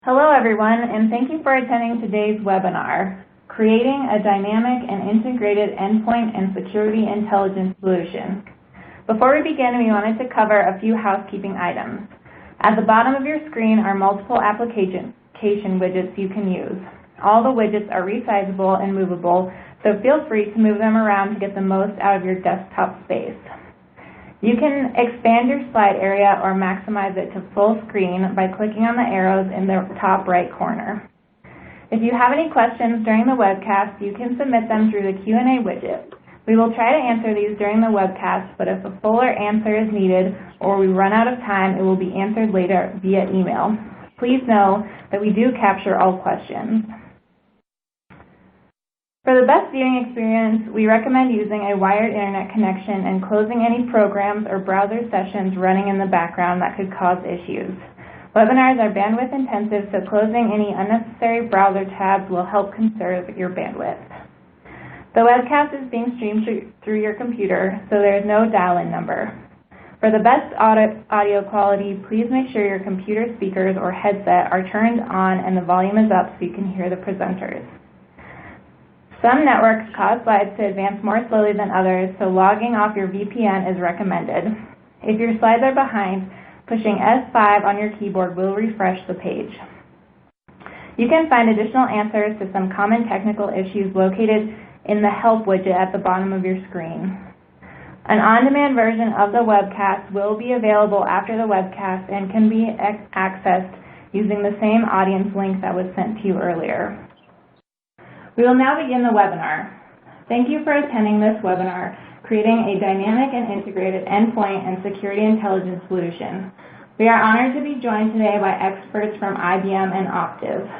Hello everyone, and thank you for attending today's webinar, Creating a Dynamic and Integrated Endpoint and Security Intelligence Solution. Before we begin, we wanted to cover a few housekeeping items. At the bottom of your screen are multiple application widgets you can use. All the widgets are resizable and movable, so feel free to move them around to get the most out of your desktop space. You can expand your slide area or maximize it to full screen by clicking on the arrows in the top right corner. If you have any questions during the webcast, you can submit them through the Q&A widget. We will try to answer these during the webcast, but if a fuller answer is needed or we run out of time, it will be answered later via email. Please know that we do capture all questions. For the best viewing experience, we recommend using a wired internet connection and closing any programs or browser sessions running in the background that could cause issues. Webinars are bandwidth intensive, so closing any unnecessary browser tabs will help conserve your bandwidth. The webcast is being streamed through your computer, so there is no dial-in number. For the best audio quality, please make sure your computer speakers or headset are turned on and the volume is up so you can hear the presenters. Some networks cause slides to advance more slowly than others, so logging off your VPN is recommended. If your slides are behind, pushing S5 on your keyboard will refresh the page. You can find additional answers to some common technical issues located in the Help widget at the bottom of your screen. An on-demand version of the webcast will be available after the webcast and can be accessed using the same audience link that was sent to you earlier. We will now begin the webinar. Thank you for attending this webinar, Creating a Dynamic and Integrated Endpoint and Security Intelligence Solution. We are honored to be joined today by experts from IBM and Optive.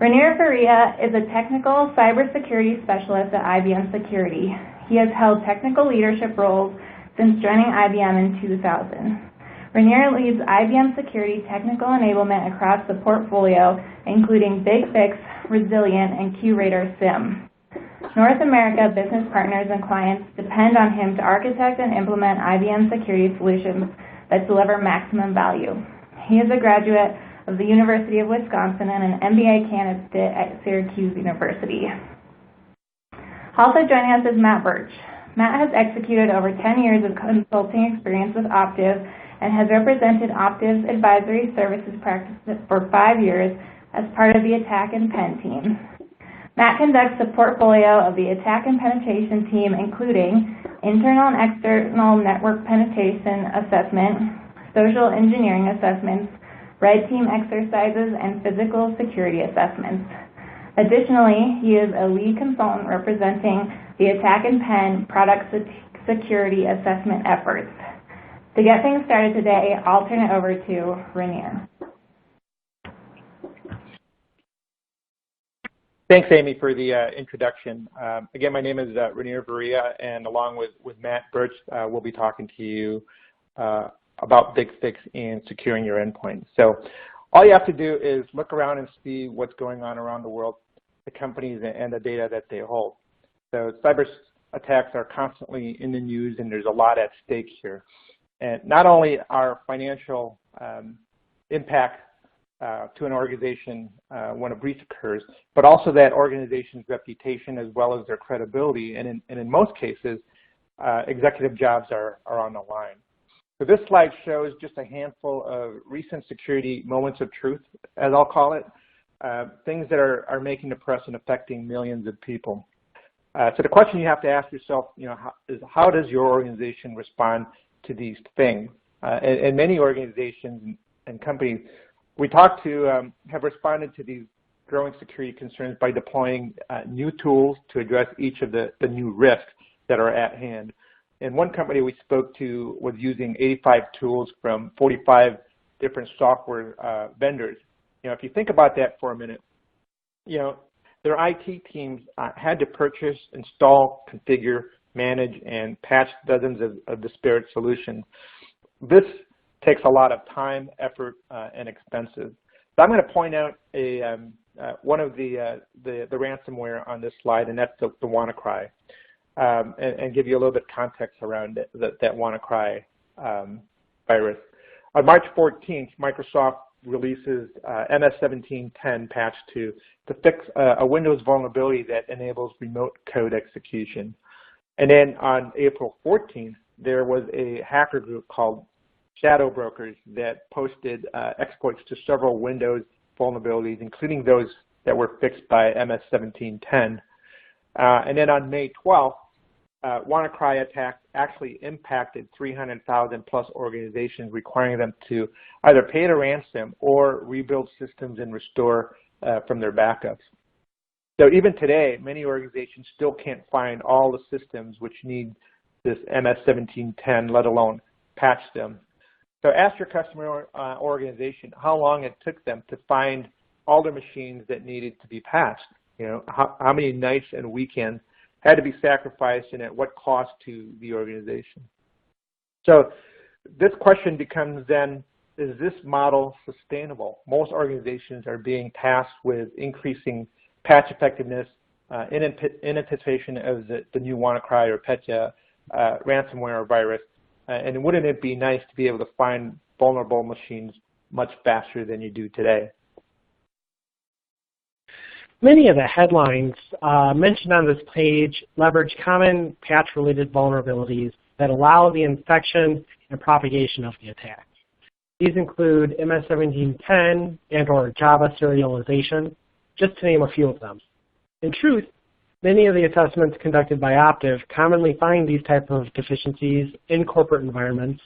Rainier Faria is a technical cybersecurity specialist at IBM Security. He has held technical leadership roles since joining IBM in 2000. Rainier leads IBM Security technical enablement across the portfolio, including BigFix, Resilient, and QRadar SIM. North America business partners and clients depend on him to architect and implement IBM security solutions that deliver maximum value. He is a graduate of the University of Wisconsin and an MBA candidate at Syracuse University. Also joining us is Matt Birch. Matt has executed over 10 years of consulting experience with Optive and has represented Optive's advisory services practice for 5 years as part of the attack and pen team. Matt conducts a portfolio of the attack and penetration team, including internal and external network penetration assessment, social engineering assessments, red team exercises, and physical security assessments. Additionally, he is a lead consultant representing the attack and pen product security assessment efforts. To get things started today, I'll turn it over to Rainier. Thanks, Amy, for the introduction. Again, my name is Rainier Faria, and along with Matt Birch, we'll be talking to you about BigFix and securing your endpoint. So all you have to do is look around and see what's going on around the world, the companies and the data that they hold. So cyber attacks are constantly in the news, and there's a lot at stake here. And not only our financial impact to an organization when a breach occurs, but also that organization's reputation as well as their credibility. And in most cases, executive jobs are on the line. So this slide shows just a handful of recent security moments of truth, as I'll call it, things that are making the press and affecting millions of people. So the question you have to ask yourself, is how does your organization respond to these things? And many organizations and companies we talk to have responded to these growing security concerns by deploying new tools to address each of the new risks that are at hand. And one company we spoke to was using 85 tools from 45 different software vendors. If you think about that for a minute, their IT teams had to purchase, install, configure, manage, and patch dozens of disparate solutions. This takes a lot of time, effort, and expenses. So I'm going to point out one of the ransomware on this slide, and that's the WannaCry, and give you a little bit of context around that WannaCry virus. On March 14th, Microsoft releases MS-1710 patch 2 to fix a Windows vulnerability that enables remote code execution. And then on April 14th, there was a hacker group called Shadow Brokers that posted exploits to several Windows vulnerabilities, including those that were fixed by MS-1710. And then on May 12th, WannaCry attacks actually impacted 300,000 plus organizations, requiring them to either pay the ransom or rebuild systems and restore from their backups. So even today, many organizations still can't find all the systems which need this MS-1710, let alone patch them. So ask your customer organization how long it took them to find all the machines that needed to be patched. You know, how many nights and weekends had to be sacrificed and at what cost to the organization. So this question becomes then, is this model sustainable? Most organizations are being tasked with increasing patch effectiveness in anticipation of the new WannaCry or Petya ransomware or virus. And wouldn't it be nice to be able to find vulnerable machines much faster than you do today? Many of the headlines mentioned on this page leverage common patch-related vulnerabilities that allow the infection and propagation of the attack. These include MS-1710 and/or Java serialization, just to name a few of them. In truth, many of the assessments conducted by Optive commonly find these types of deficiencies in corporate environments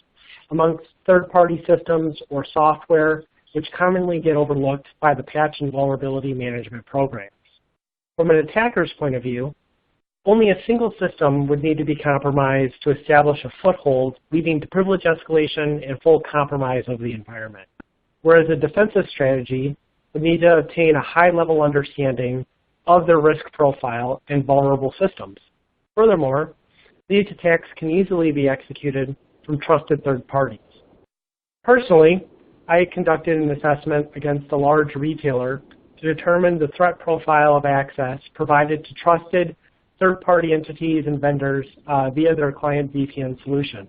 amongst third-party systems or software, which commonly get overlooked by the patch and vulnerability management programs. From an attacker's point of view, only a single system would need to be compromised to establish a foothold, leading to privilege escalation and full compromise of the environment, whereas a defensive strategy would need to obtain a high-level understanding of their risk profile and vulnerable systems. Furthermore, these attacks can easily be executed from trusted third parties. Personally, I conducted an assessment against a large retailer to determine the threat profile of access provided to trusted third-party entities and vendors via their client VPN solution.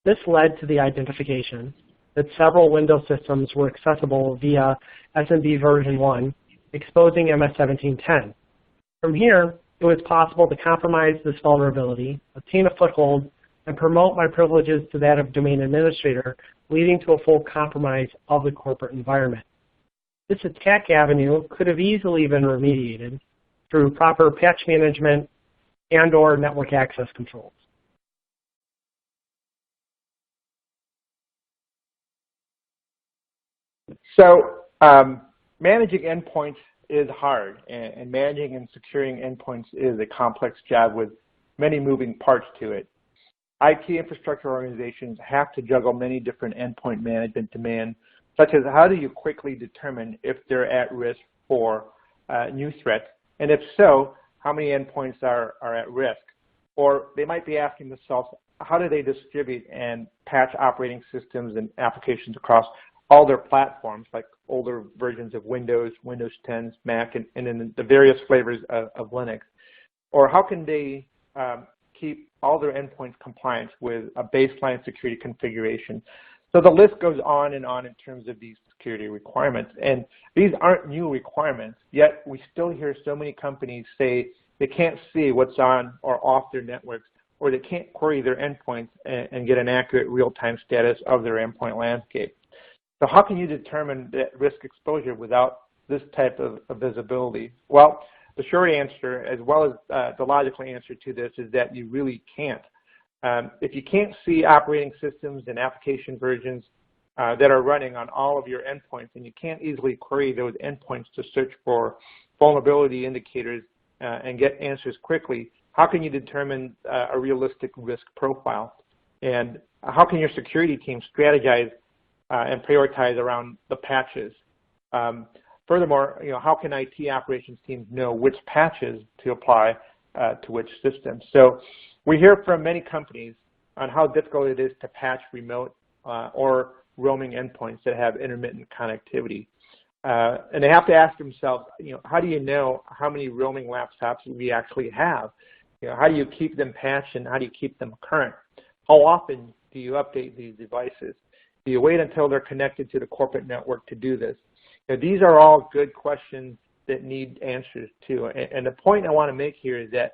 This led to the identification that several Windows systems were accessible via SMB version 1, exposing MS-1710. From here, it was possible to compromise this vulnerability, obtain a foothold, and promote my privileges to that of domain administrator, leading to a full compromise of the corporate environment. This attack avenue could have easily been remediated through proper patch management and/or network access controls. So managing endpoints is hard, and managing and securing endpoints is a complex job with many moving parts to it. IT infrastructure organizations have to juggle many different endpoint management demands, such as how do you quickly determine if they're at risk for new threats, and if so, how many endpoints are at risk? Or they might be asking themselves, how do they distribute and patch operating systems and applications across all their platforms, like older versions of Windows, Windows 10, Mac, and then the various flavors of Linux? Or how can they keep all their endpoints compliant with a baseline security configuration? So the list goes on in terms of these security requirements. And these aren't new requirements, yet we still hear so many companies say they can't see what's on or off their networks, or they can't query their endpoints and get an accurate real-time status of their endpoint landscape. So how can you determine that risk exposure without this type of visibility? Well, the short answer, as well as the logical answer to this, is that you really can't. If you can't see operating systems and application versions that are running on all of your endpoints, and you can't easily query those endpoints to search for vulnerability indicators and get answers quickly, how can you determine a realistic risk profile? And how can your security team strategize and prioritize around the patches? Furthermore, how can IT operations teams know which patches to apply to which systems? So we hear from many companies on how difficult it is to patch remote or roaming endpoints that have intermittent connectivity. And they have to ask themselves, how do you know how many roaming laptops we actually have? How do you keep them patched and how do you keep them current? How often do you update these devices? Do you wait until they're connected to the corporate network to do this? These are all good questions that need answers too. And the point I want to make here is that,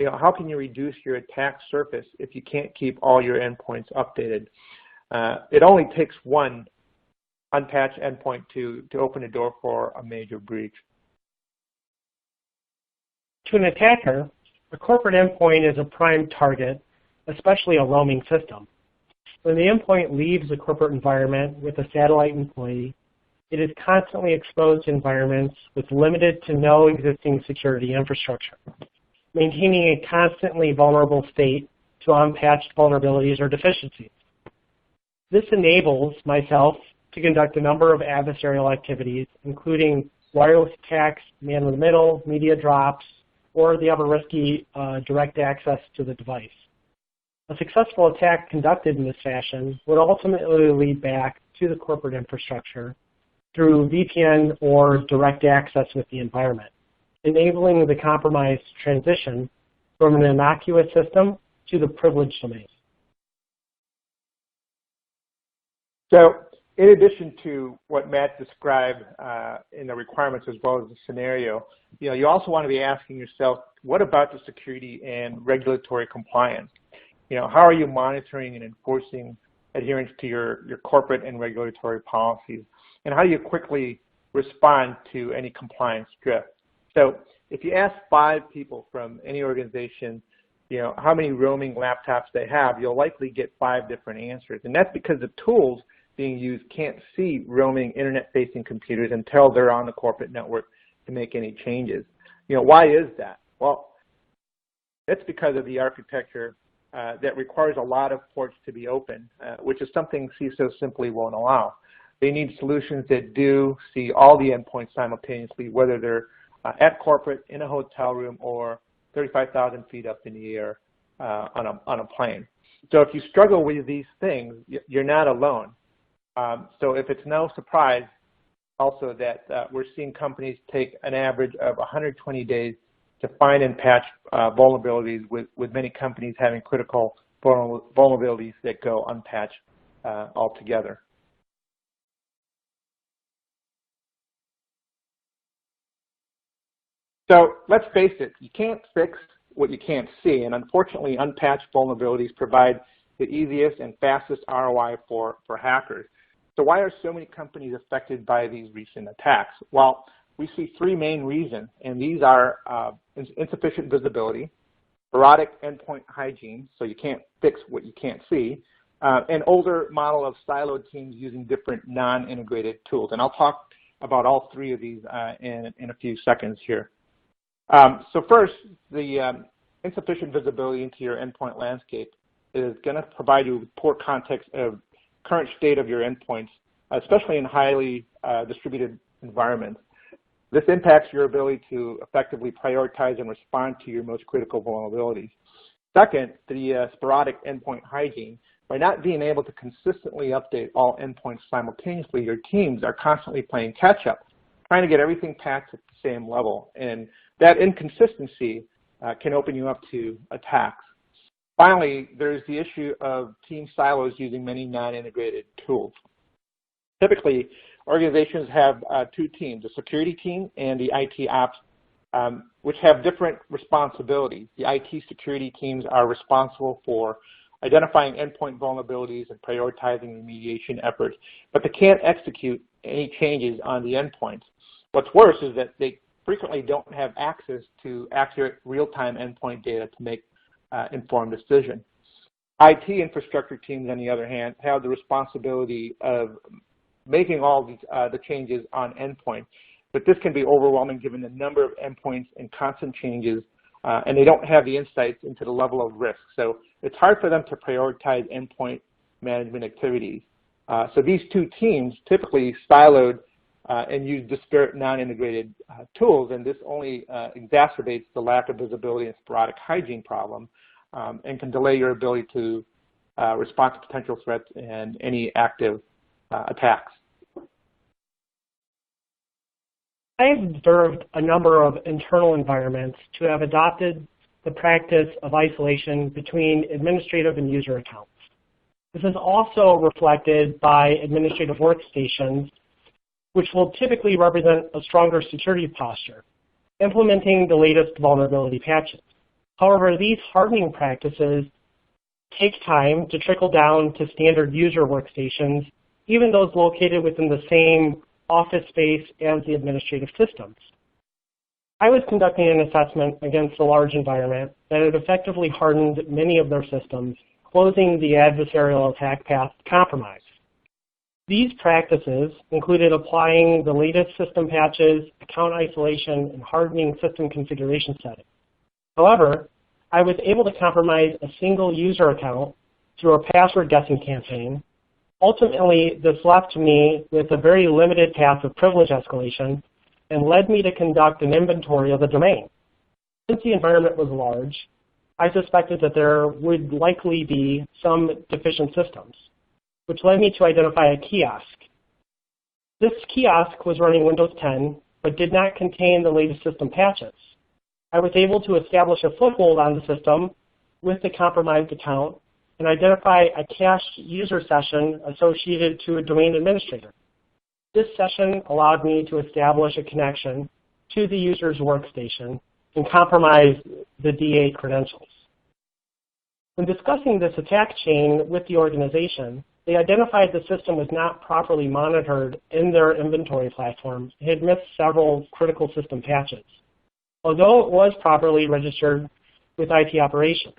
how can you reduce your attack surface if you can't keep all your endpoints updated? It only takes one unpatched endpoint to open the door for a major breach. To an attacker, a corporate endpoint is a prime target, especially a roaming system. When the endpoint leaves the corporate environment with a satellite employee, it is constantly exposed to environments with limited to no existing security infrastructure, maintaining a constantly vulnerable state to unpatched vulnerabilities or deficiencies. This enables myself to conduct a number of adversarial activities, including wireless attacks, man-in-the-middle, media drops, or the other risky direct access to the device. A successful attack conducted in this fashion would ultimately lead back to the corporate infrastructure through VPN or direct access with the environment, enabling the compromised transition from an innocuous system to the privileged domain. So in addition to what Matt described in the requirements as well as the scenario, you also want to be asking yourself, what about the security and regulatory compliance? How are you monitoring and enforcing adherence to your corporate and regulatory policies? And how do you quickly respond to any compliance drift? So if you ask 5 people from any organization, how many roaming laptops they have, you'll likely get 5 different answers. And that's because the tools being used can't see roaming internet-facing computers until they're on the corporate network to make any changes. Why is that? Well, that's because of the architecture that requires a lot of ports to be open, which is something CISO simply won't allow. They need solutions that do see all the endpoints simultaneously, whether they're at corporate, in a hotel room, or 35,000 feet up in the air on a plane. So if you struggle with these things, you're not alone. So if it's no surprise also that we're seeing companies take an average of 120 days to find and patch vulnerabilities, with many companies having critical vulnerabilities that go unpatched altogether. So let's face it, you can't fix what you can't see, and unfortunately unpatched vulnerabilities provide the easiest and fastest ROI for hackers. So why are so many companies affected by these recent attacks? Well, we see 3 main reasons, and these are insufficient visibility, sporadic endpoint hygiene, so you can't fix what you can't see, an older model of siloed teams using different non-integrated tools. And I'll talk about all 3 of these in a few seconds here. So first, the insufficient visibility into your endpoint landscape is going to provide you with poor context of current state of your endpoints, especially in highly distributed environments. This impacts your ability to effectively prioritize and respond to your most critical vulnerabilities. Second, the sporadic endpoint hygiene. By not being able to consistently update all endpoints simultaneously, your teams are constantly playing catch-up, trying to get everything patched at the same level. And that inconsistency can open you up to attacks. Finally, there's the issue of team silos using many non-integrated tools. Typically, organizations have 2 teams, the security team and the IT ops, which have different responsibilities. The IT security teams are responsible for identifying endpoint vulnerabilities and prioritizing remediation efforts, but they can't execute any changes on the endpoints. What's worse is that they frequently don't have access to accurate real-time endpoint data to make informed decisions. IT infrastructure teams, on the other hand, have the responsibility of making all the changes on endpoints, but this can be overwhelming given the number of endpoints and constant changes, and they don't have the insights into the level of risk. So it's hard for them to prioritize endpoint management activities. So these 2 teams typically siloed and use disparate non-integrated tools, and this only exacerbates the lack of visibility and sporadic hygiene problem, and can delay your ability to respond to potential threats and any active attacks. I have observed a number of internal environments to have adopted the practice of isolation between administrative and user accounts. This is also reflected by administrative workstations, which will typically represent a stronger security posture, implementing the latest vulnerability patches. However, these hardening practices take time to trickle down to standard user workstations, even those located within the same office space as the administrative systems. I was conducting an assessment against a large environment that had effectively hardened many of their systems, closing the adversarial attack path to compromise. These practices included applying the latest system patches, account isolation, and hardening system configuration settings. However, I was able to compromise a single user account through a password guessing campaign. Ultimately, this left me with a very limited path of privilege escalation and led me to conduct an inventory of the domain. Since the environment was large, I suspected that there would likely be some deficient systems, which led me to identify a kiosk. This kiosk was running Windows 10, but did not contain the latest system patches. I was able to establish a foothold on the system with the compromised account and identify a cached user session associated to a domain administrator. This session allowed me to establish a connection to the user's workstation and compromise the DA credentials. When discussing this attack chain with the organization, they identified the system was not properly monitored in their inventory platform. It had missed several critical system patches, although it was properly registered with IT operations.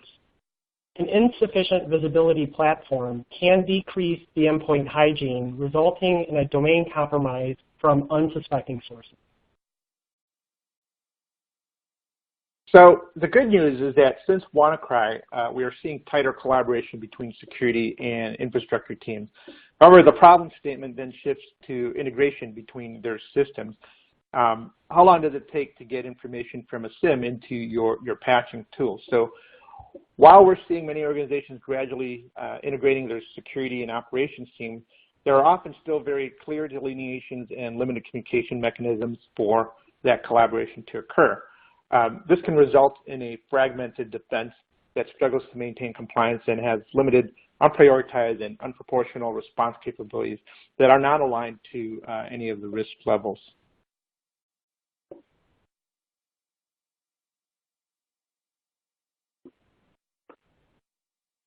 An insufficient visibility platform can decrease the endpoint hygiene, resulting in a domain compromise from unsuspecting sources. So the good news is that since WannaCry, we are seeing tighter collaboration between security and infrastructure teams. However, the problem statement then shifts to integration between their systems. How long does it take to get information from a SIM into your patching tools? So while we're seeing many organizations gradually integrating their security and operations teams, there are often still very clear delineations and limited communication mechanisms for that collaboration to occur. This can result in a fragmented defense that struggles to maintain compliance and has limited, unprioritized, and unproportional response capabilities that are not aligned to any of the risk levels.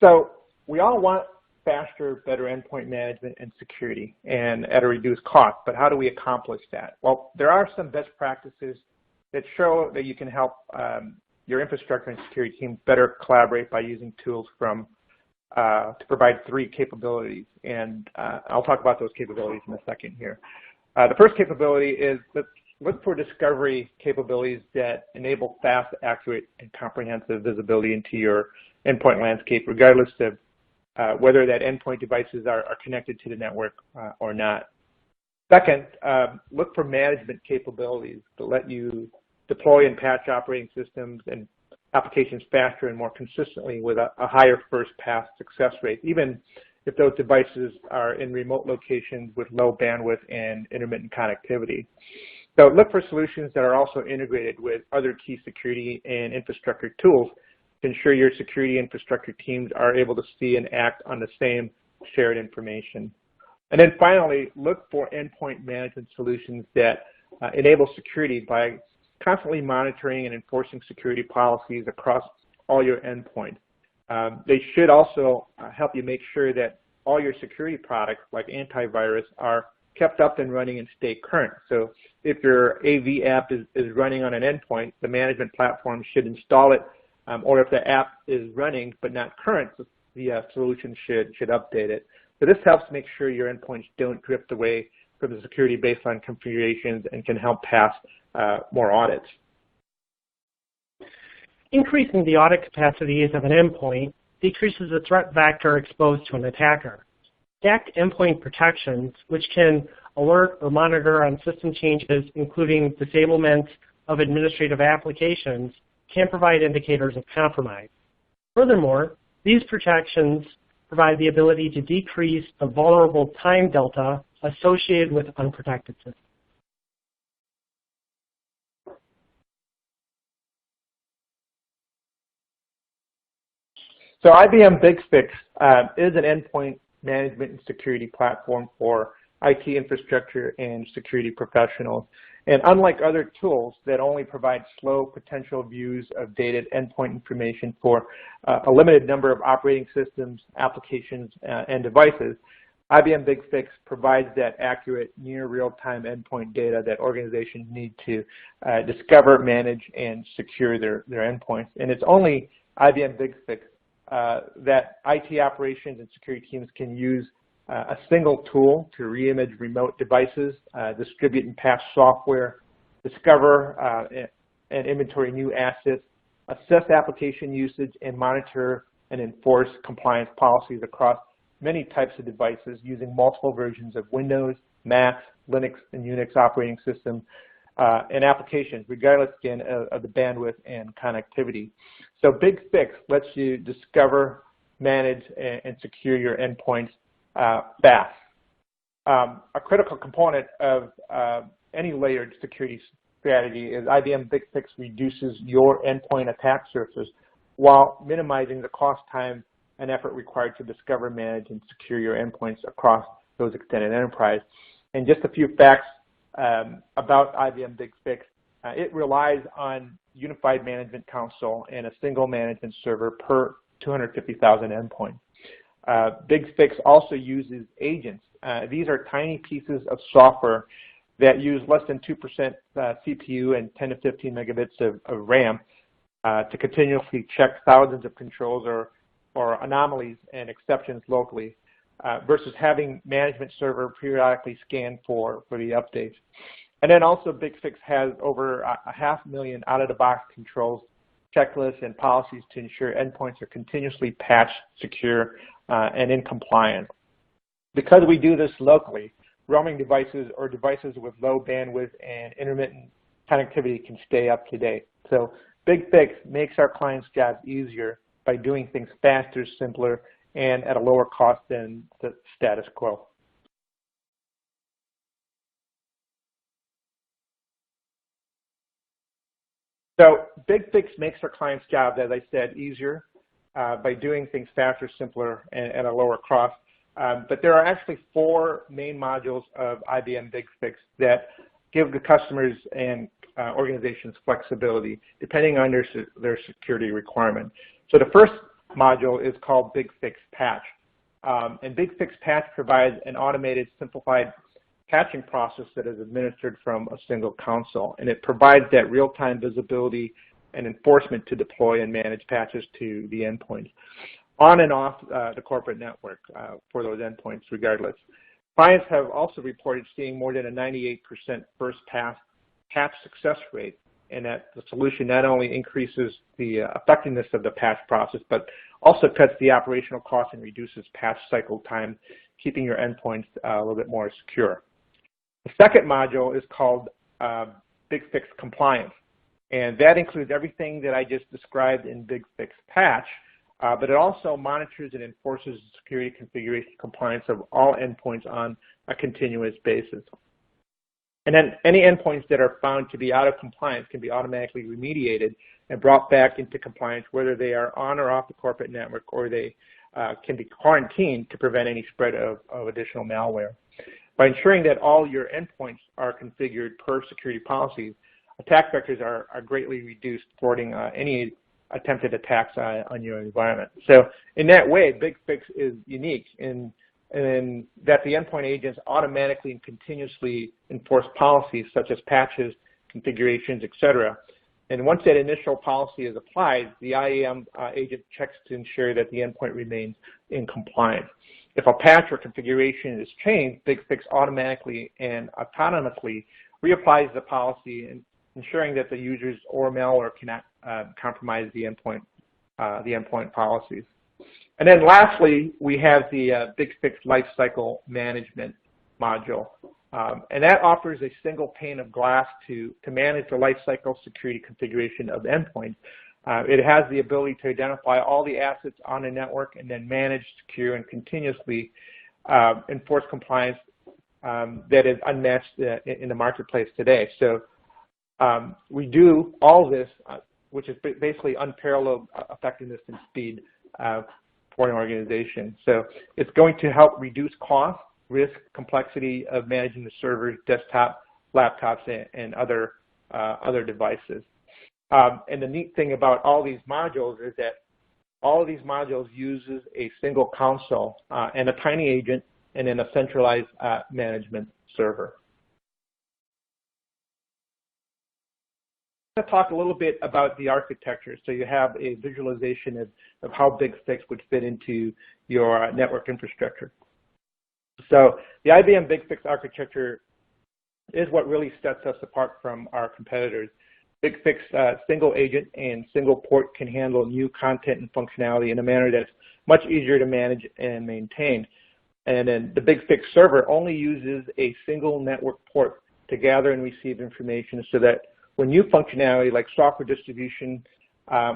So we all want faster, better endpoint management and security and at a reduced cost, but how do we accomplish that? Well, there are some best practices that show that you can help your infrastructure and security team better collaborate by using tools from to provide 3 capabilities, and I'll talk about those capabilities in a second here. The first capability is look for discovery capabilities that enable fast, accurate, and comprehensive visibility into your endpoint landscape, regardless of whether that endpoint devices are connected to the network or not. Second, look for management capabilities that let you deploy and patch operating systems and applications faster and more consistently with a higher first pass success rate, even if those devices are in remote locations with low bandwidth and intermittent connectivity. So look for solutions that are also integrated with other key security and infrastructure tools to ensure your security infrastructure teams are able to see and act on the same shared information. And then finally, look for endpoint management solutions that enable security by constantly monitoring and enforcing security policies across all your endpoints. They should also help you make sure that all your security products, like antivirus, are kept up and running and stay current. So if your AV app is running on an endpoint, the management platform should install it, or if the app is running but not current, the solution should update it. So this helps make sure your endpoints don't drift away from the security baseline configurations and can help pass more audits. Increasing the audit capacities of an endpoint decreases the threat vector exposed to an attacker. Stacked endpoint protections, which can alert or monitor on system changes, including disablement of administrative applications, can provide indicators of compromise. Furthermore, these protections provide the ability to decrease the vulnerable time delta associated with unprotected systems. So IBM BigFix is an endpoint management and security platform for IT infrastructure and security professionals. And unlike other tools that only provide slow potential views of dated endpoint information for a limited number of operating systems, applications, and devices, IBM BigFix provides that accurate, near real-time endpoint data that organizations need to discover, manage, and secure their endpoints. And it's only IBM BigFix that IT operations and security teams can use a single tool to reimage remote devices, distribute and patch software, discover and inventory new assets, assess application usage, and monitor and enforce compliance policies across many types of devices using multiple versions of Windows, Mac, Linux, and Unix operating systems and applications, regardless, again, of the bandwidth and connectivity. So BigFix lets you discover, manage, and secure your endpoints fast. A critical component of any layered security strategy is IBM BigFix reduces your endpoint attack surface while minimizing the cost, time, and effort required to discover, manage, and secure your endpoints across those extended enterprise. And just a few facts about IBM BigFix. It relies on unified management console and a single management server per 250,000 endpoints. BigFix also uses agents. These are tiny pieces of software that use less than 2% CPU and 10 to 15 megabits of RAM to continuously check thousands of controls or anomalies and exceptions locally versus having management server periodically scan for the updates. And then also BigFix has over 500,000 out-of-the-box controls, checklists, and policies to ensure endpoints are continuously patched, secure, and in compliance. Because we do this locally, roaming devices or devices with low bandwidth and intermittent connectivity can stay up to date. So BigFix makes our clients' jobs easier by doing things faster, simpler, and at a lower cost than the status quo. So BigFix makes our clients' jobs, as I said, easier by doing things faster, simpler, and at a lower cost. But there are actually 4 main modules of IBM BigFix that give the customers and organizations flexibility depending on their security requirement. So the first module is called BigFix Patch. And BigFix Patch provides an automated, simplified patching process that is administered from a single console. And it provides that real-time visibility and enforcement to deploy and manage patches to the endpoints on and off the corporate network for those endpoints regardless. Clients have also reported seeing more than a 98% first pass patch success rate, and that the solution not only increases the effectiveness of the patch process, but also cuts the operational cost and reduces patch cycle time, keeping your endpoints a little bit more secure. The second module is called BigFix Compliance, and that includes everything that I just described in BigFix Patch, but it also monitors and enforces security configuration compliance of all endpoints on a continuous basis. And then any endpoints that are found to be out of compliance can be automatically remediated and brought back into compliance, whether they are on or off the corporate network, or they can be quarantined to prevent any spread of additional malware. By ensuring that all your endpoints are configured per security policies, attack vectors are greatly reduced, thwarting any attempted attacks on your environment. So in that way, BigFix is unique in that the endpoint agents automatically and continuously enforce policies such as patches, configurations, etc. And once that initial policy is applied, the IAM agent checks to ensure that the endpoint remains in compliance. If a patch or configuration is changed, BigFix automatically and autonomously reapplies the policy, and ensuring that the users or malware cannot compromise the endpoint policies. And then lastly, we have the BigFix Lifecycle Management module. And that offers a single pane of glass to manage the lifecycle security configuration of endpoints. It has the ability to identify all the assets on a network and then manage, secure, and continuously enforce compliance that is unmatched in the marketplace today. So we do all this, which is basically unparalleled effectiveness and speed for an organization. So it's going to help reduce cost, risk, complexity of managing the servers, desktop, laptops, and other devices. And the neat thing about all these modules is that all of these modules uses a single console and a tiny agent and then a centralized management server. I'm going to talk a little bit about the architecture so you have a visualization of how BigFix would fit into your network infrastructure. So the IBM BigFix architecture is what really sets us apart from our competitors. BigFix single agent and single port can handle new content and functionality in a manner that's much easier to manage and maintain. And then the BigFix server only uses a single network port to gather and receive information so that when new functionality like software distribution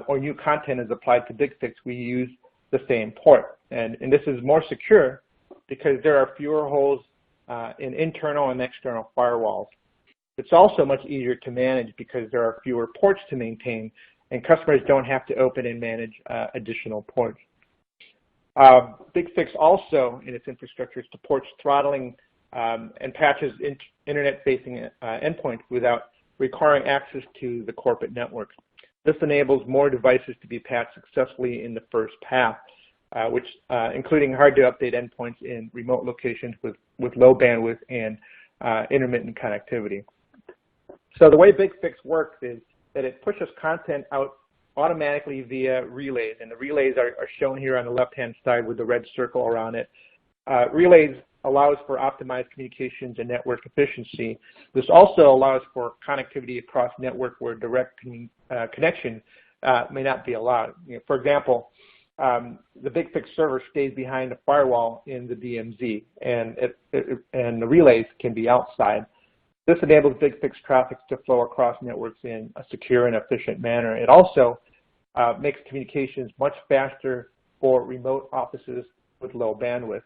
or new content is applied to BigFix, we use the same port. And this is more secure because there are fewer holes in internal and external firewalls. It's also much easier to manage because there are fewer ports to maintain, and customers don't have to open and manage additional ports. BigFix also, in its infrastructure, supports throttling and patches internet-facing endpoints without requiring access to the corporate network. This enables more devices to be patched successfully in the first pass, including hard-to-update endpoints in remote locations with low bandwidth and intermittent connectivity. So the way BigFix works is that it pushes content out automatically via relays, and the relays are shown here on the left-hand side with the red circle around it. Relays allows for optimized communications and network efficiency. This also allows for connectivity across network where direct connection may not be allowed. For example, the BigFix server stays behind the firewall in the DMZ, and the relays can be outside. This enables BigFix traffic to flow across networks in a secure and efficient manner. It also makes communications much faster for remote offices with low bandwidth.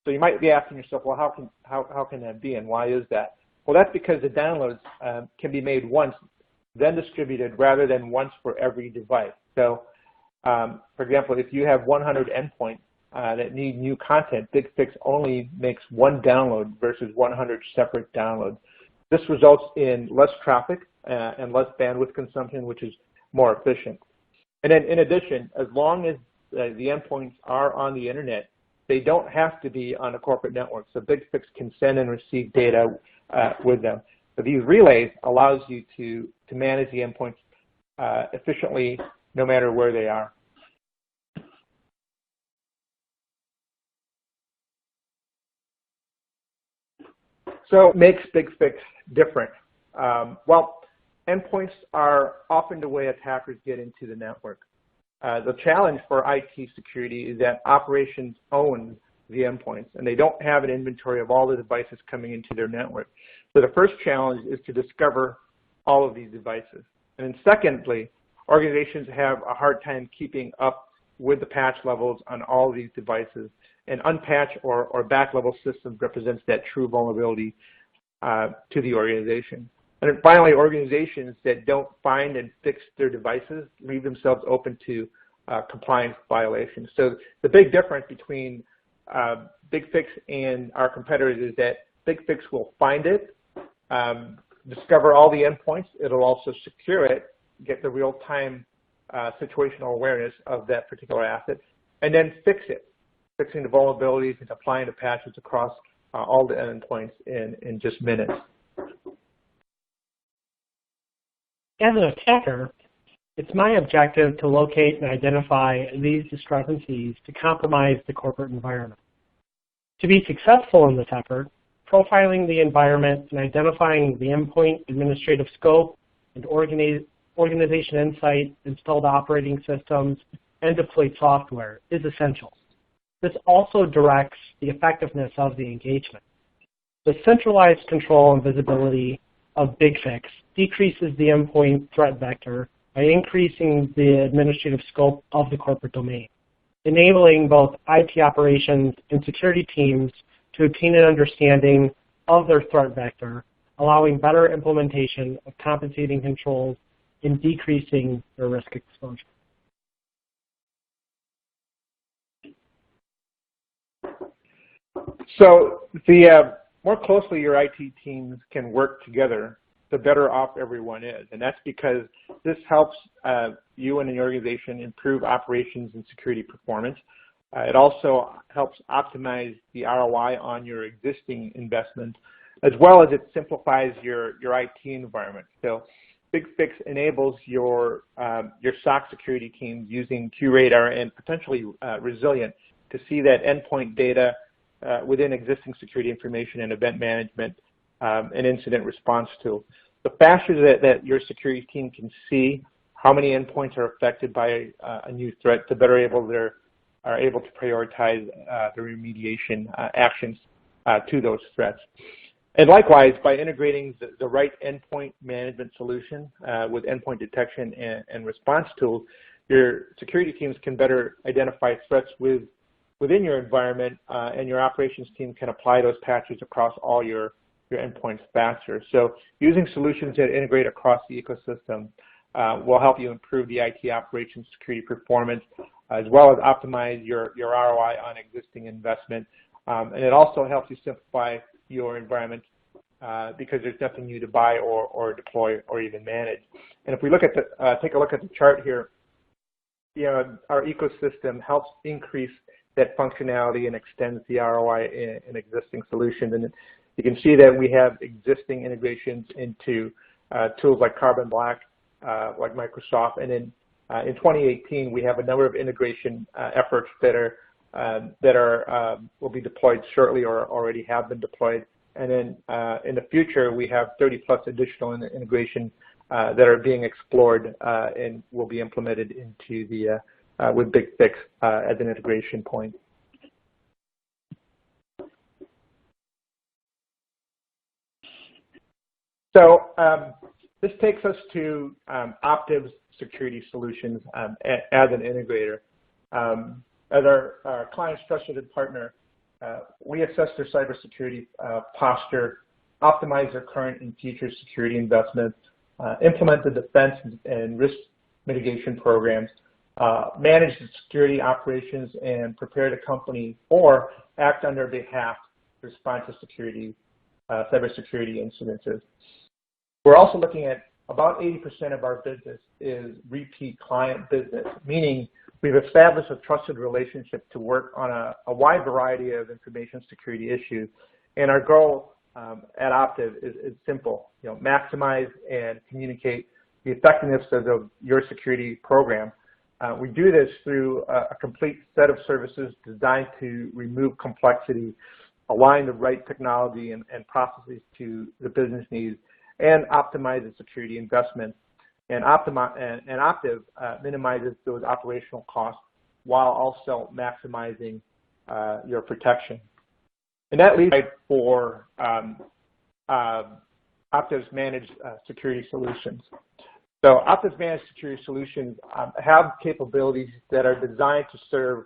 So you might be asking yourself, well, how can that be, and why is that? Well, that's because the downloads can be made once, then distributed, rather than once for every device. So, for example, if you have 100 endpoints that need new content, BigFix only makes one download versus 100 separate downloads. This results in less traffic and less bandwidth consumption, which is more efficient. And then in addition, as long as the endpoints are on the internet, they don't have to be on a corporate network. So BigFix can send and receive data with them. So these relays allows you to manage the endpoints efficiently no matter where they are. So what makes BigFix different? Well, endpoints are often the way attackers get into the network. The challenge for IT security is that operations own the endpoints, and they don't have an inventory of all the devices coming into their network. So the first challenge is to discover all of these devices. And then secondly, organizations have a hard time keeping up with the patch levels on all of these devices. And unpatched or back-level systems represents that true vulnerability to the organization. And then finally, organizations that don't find and fix their devices leave themselves open to compliance violations. So the big difference between BigFix and our competitors is that BigFix will find it, discover all the endpoints. It'll also secure it, get the real-time situational awareness of that particular asset, and then fix it, fixing the vulnerabilities and applying the patches across all the endpoints in just minutes. As an attacker, it's my objective to locate and identify these discrepancies to compromise the corporate environment. To be successful in this effort, profiling the environment and identifying the endpoint administrative scope and organization insight, installed operating systems, and deployed software is essential. This also directs the effectiveness of the engagement. The centralized control and visibility of BigFix decreases the endpoint threat vector by increasing the administrative scope of the corporate domain, enabling both IT operations and security teams to obtain an understanding of their threat vector, allowing better implementation of compensating controls and decreasing their risk exposure. So the more closely your IT teams can work together, the better off everyone is. And that's because this helps you and your organization improve operations and security performance. It also helps optimize the ROI on your existing investment, as well as it simplifies your IT environment. So BigFix enables your SOC security teams using QRadar and potentially Resilient to see that endpoint data within existing security information and event management and incident response tools. The faster that your security team can see how many endpoints are affected by a new threat, the better are able to prioritize the remediation actions to those threats. And likewise, by integrating the right endpoint management solution with endpoint detection and response tools, your security teams can better identify threats within your environment, and your operations team can apply those patches across all your endpoints faster. So using solutions that integrate across the ecosystem will help you improve the IT operations security performance, as well as optimize your ROI on existing investment. And it also helps you simplify your environment because there's nothing new to buy or deploy or even manage. And if we look at take a look at the chart here, our ecosystem helps increase that functionality and extends the ROI in existing solutions. And you can see that we have existing integrations into tools like Carbon Black, like Microsoft, and then in 2018 we have a number of integration efforts that will be deployed shortly or already have been deployed. And then in the future we have 30+ additional integration that are being explored and will be implemented into the with BigFix as an integration point. So this takes us to Optive's security solutions as an integrator. As our client's trusted partner, we assess their cybersecurity posture, optimize their current and future security investments, implement the defense and risk mitigation programs, manage the security operations, and prepare the company or act on their behalf to respond to cybersecurity incidences. We're also looking at about 80% of our business is repeat client business, meaning we've established a trusted relationship to work on a wide variety of information security issues. And our goal at Optive is simple, maximize and communicate the effectiveness of your security program. We do this through a complete set of services designed to remove complexity, align the right technology and processes to the business needs, and optimize the security investment. And Optive minimizes those operational costs while also maximizing your protection. And that leads for Optive's managed security solutions. So Optive's managed security solutions have capabilities that are designed to serve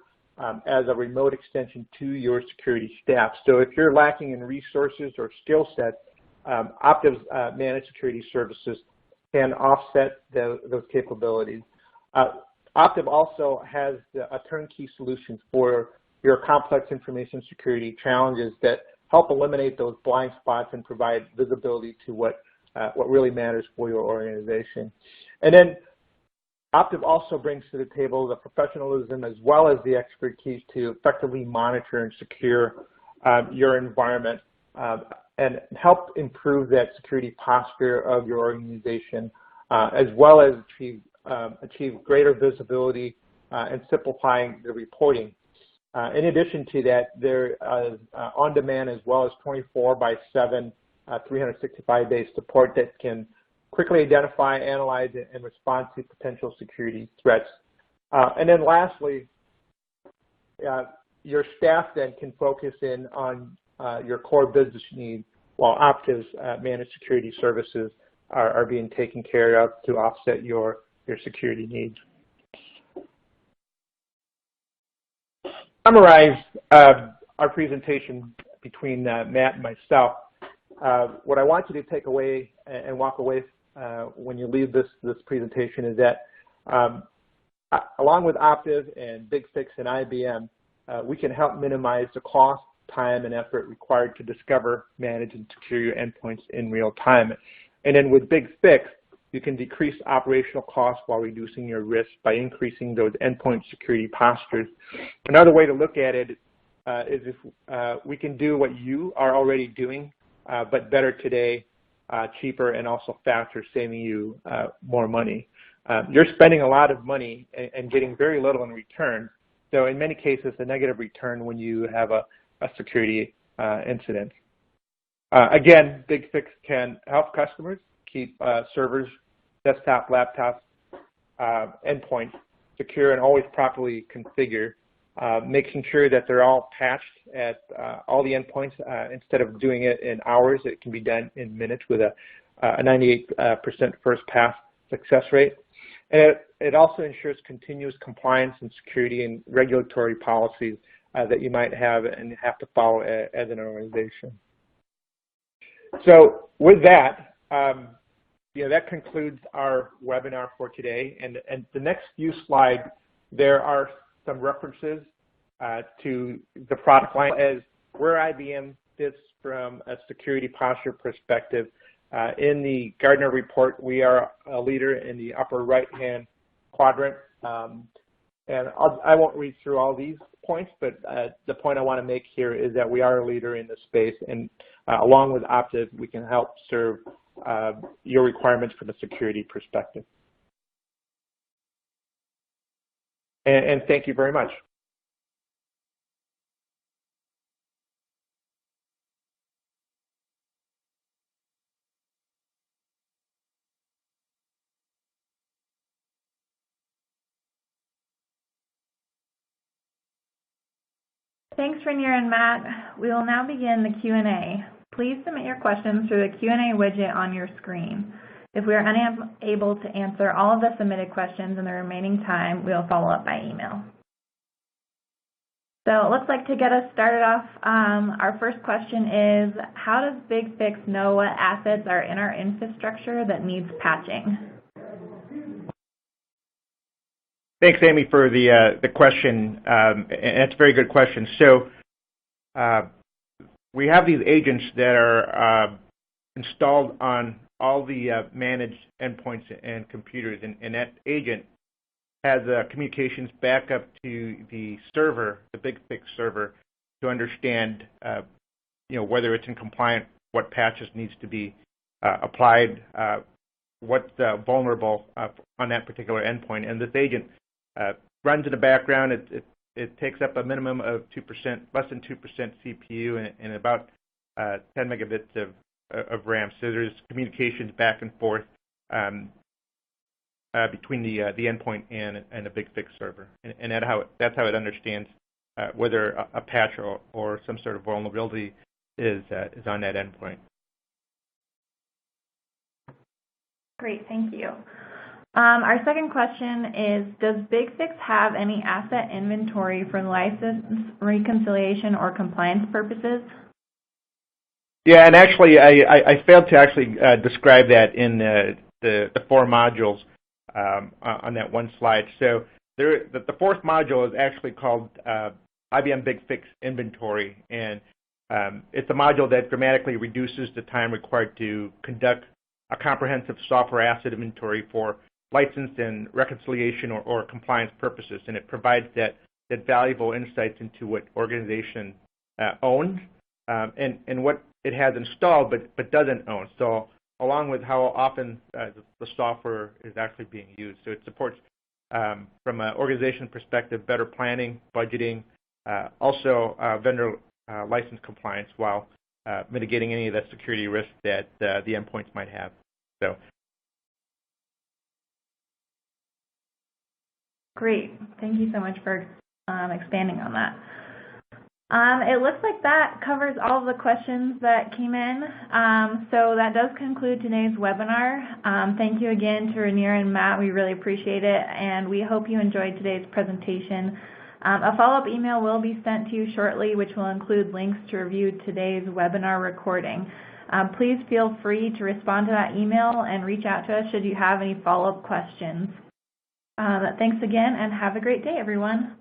as a remote extension to your security staff. So if you're lacking in resources or skill sets, Optive's managed security services can offset those capabilities. Optive also has a turnkey solution for your complex information security challenges that help eliminate those blind spots and provide visibility to what really matters for your organization. And then Optive also brings to the table the professionalism as well as the expertise to effectively monitor and secure your environment and help improve that security posture of your organization, as well as achieve greater visibility and simplifying the reporting. In addition to that, there is on-demand as well as 24/7, 365-day support that can quickly identify, analyze, and respond to potential security threats. And then lastly, your staff then can focus in on your core business needs while Optive's managed security services are being taken care of to offset your security needs. To summarize our presentation between Matt and myself, what I want you to take away and walk away when you leave this presentation is that along with Optive and BigFix and IBM, we can help minimize the cost time and effort required to discover, manage, and secure your endpoints in real time. And then with BigFix, you can decrease operational costs while reducing your risk by increasing those endpoint security postures. Another way to look at it is if we can do what you are already doing, but better today, cheaper, and also faster, saving you more money. You're spending a lot of money and getting very little in return. So in many cases, a negative return when you have a security incident. Again, BigFix can help customers keep servers, desktop, laptops, endpoints secure and always properly configured, making sure that they're all patched at all the endpoints. Instead of doing it in hours, it can be done in minutes with a 98% first pass success rate. And it also ensures continuous compliance and security and regulatory policies that you might have and have to follow as an organization. So with that, that concludes our webinar for today. And the next few slides, there are some references to the product line as where IBM fits from a security posture perspective. In the Gartner report, we are a leader in the upper right-hand quadrant. And I won't read through all these points, but the point I want to make here is that we are a leader in this space, and along with Optive, we can help serve your requirements from a security perspective. And thank you very much. Thanks, Rainier and Matt. We will now begin the Q&A. Please submit your questions through the Q&A widget on your screen. If we are unable to answer all of the submitted questions in the remaining time, we will follow up by email. So it looks like to get us started off, our first question is, how does BigFix know what assets are in our infrastructure that needs patching? Thanks, Amy, for the question. And it's a very good question. So we have these agents that are installed on all the managed endpoints and computers, and that agent has communications back up to the server, the BigFix server, to understand, whether it's in compliance, what patches needs to be applied, what's vulnerable on that particular endpoint, and this agent runs in the background. It takes up a minimum of 2%, less than 2% CPU, and about 10 megabits of RAM. So there's communications back and forth between the endpoint and the BigFix server, and that's how it understands whether a patch or some sort of vulnerability is on that endpoint. Great, thank you. Our second question is, does BigFix have any asset inventory for license reconciliation or compliance purposes? Yeah, and actually, I failed to actually describe that in the four modules on that one slide. So the fourth module is actually called IBM BigFix Inventory, and it's a module that dramatically reduces the time required to conduct a comprehensive software asset inventory for license and reconciliation or compliance purposes, and it provides that valuable insights into what organization owns and what it has installed but doesn't own. So along with how often the software is actually being used. So it supports, from an organization perspective, better planning, budgeting, also vendor license compliance while mitigating any of the security risks that the endpoints might have. So. Great. Thank you so much for expanding on that. It looks like that covers all of the questions that came in. So that does conclude today's webinar. Thank you again to Rainier and Matt. We really appreciate it, and we hope you enjoyed today's presentation. A follow-up email will be sent to you shortly, which will include links to review today's webinar recording. Please feel free to respond to that email and reach out to us should you have any follow-up questions. Thanks again, and have a great day, everyone.